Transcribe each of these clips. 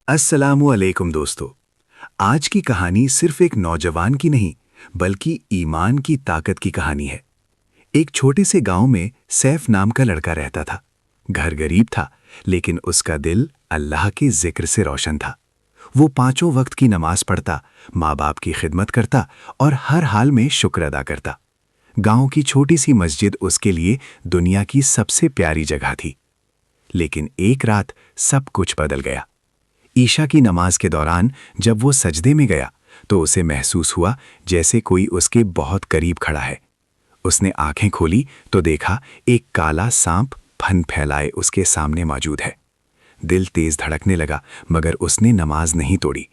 अस्सलामु अलैकुम दोस्तों। आज की कहानी सिर्फ एक नौजवान की नहीं बल्कि ईमान की ताकत की कहानी है। एक छोटे से गांव में सैफ नाम का लड़का रहता था। घर गरीब था लेकिन उसका दिल अल्लाह के जिक्र से रोशन था। वो पांचों वक्त की नमाज पढ़ता, माँ बाप की खिदमत करता और हर हाल में शुक्र अदा करता। गांव की छोटी सी मस्जिद उसके लिए दुनिया की सबसे प्यारी जगह थी। लेकिन एक रात सब कुछ बदल गया। ईशा की नमाज के दौरान जब वो सजदे में गया तो उसे महसूस हुआ जैसे कोई उसके बहुत करीब खड़ा है। उसने आंखें खोली तो देखा एक काला सांप फन फैलाए उसके सामने मौजूद है। दिल तेज धड़कने लगा मगर उसने नमाज नहीं तोड़ी।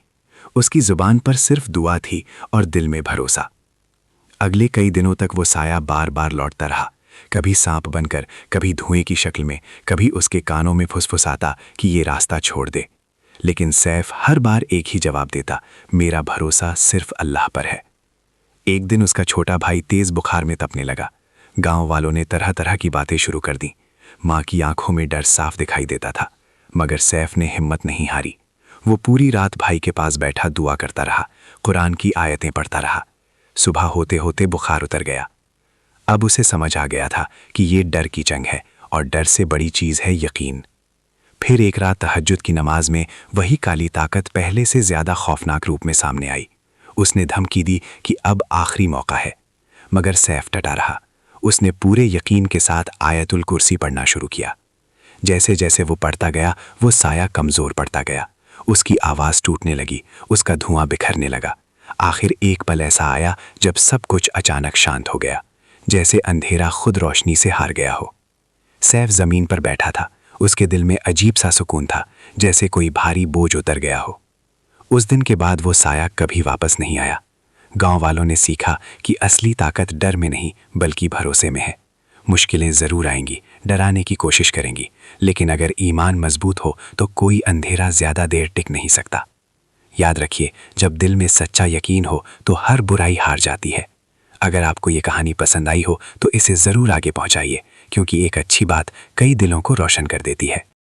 उसकी जुबान पर सिर्फ दुआ थी और दिल में भरोसा। अगले कई दिनों तक वो साया बार बार लौटता रहा, कभी सांप बनकर, कभी धुएं की शक्ल में, कभी उसके कानों में फुसफुसाता कि ये रास्ता छोड़ दे। लेकिन सैफ हर बार एक ही जवाब देता, मेरा भरोसा सिर्फ अल्लाह पर है। एक दिन उसका छोटा भाई तेज बुखार में तपने लगा। गांव वालों ने तरह तरह की बातें शुरू कर दी। माँ की आंखों में डर साफ दिखाई देता था मगर सैफ ने हिम्मत नहीं हारी। वो पूरी रात भाई के पास बैठा दुआ करता रहा, कुरान की आयतें पढ़ता रहा। सुबह होते होते बुखार उतर गया। अब उसे समझ आ गया था कि ये डर की जंग है और डर से बड़ी चीज़ है यकीन। फिर एक रात तहज्जुद की नमाज में वही काली ताकत पहले से ज्यादा खौफनाक रूप में सामने आई। उसने धमकी दी कि अब आखिरी मौका है, मगर सैफ डटा रहा। उसने पूरे यकीन के साथ आयतुल कुर्सी पढ़ना शुरू किया। जैसे जैसे वो पढ़ता गया वो साया कमजोर पड़ता गया। उसकी आवाज टूटने लगी, उसका धुआं बिखरने लगा। आखिर एक पल ऐसा आया जब सब कुछ अचानक शांत हो गया, जैसे अंधेरा खुद रोशनी से हार गया हो। सैफ जमीन पर बैठा था। उसके दिल में अजीब सा सुकून था, जैसे कोई भारी बोझ उतर गया हो। उस दिन के बाद वो साया कभी वापस नहीं आया। गांव वालों ने सीखा कि असली ताकत डर में नहीं बल्कि भरोसे में है। मुश्किलें जरूर आएंगी, डराने की कोशिश करेंगी, लेकिन अगर ईमान मजबूत हो तो कोई अंधेरा ज्यादा देर टिक नहीं सकता। याद रखिए, जब दिल में सच्चा यकीन हो तो हर बुराई हार जाती है। अगर आपको ये कहानी पसंद आई हो तो इसे ज़रूर आगे पहुंचाइए, क्योंकि एक अच्छी बात कई दिलों को रोशन कर देती है।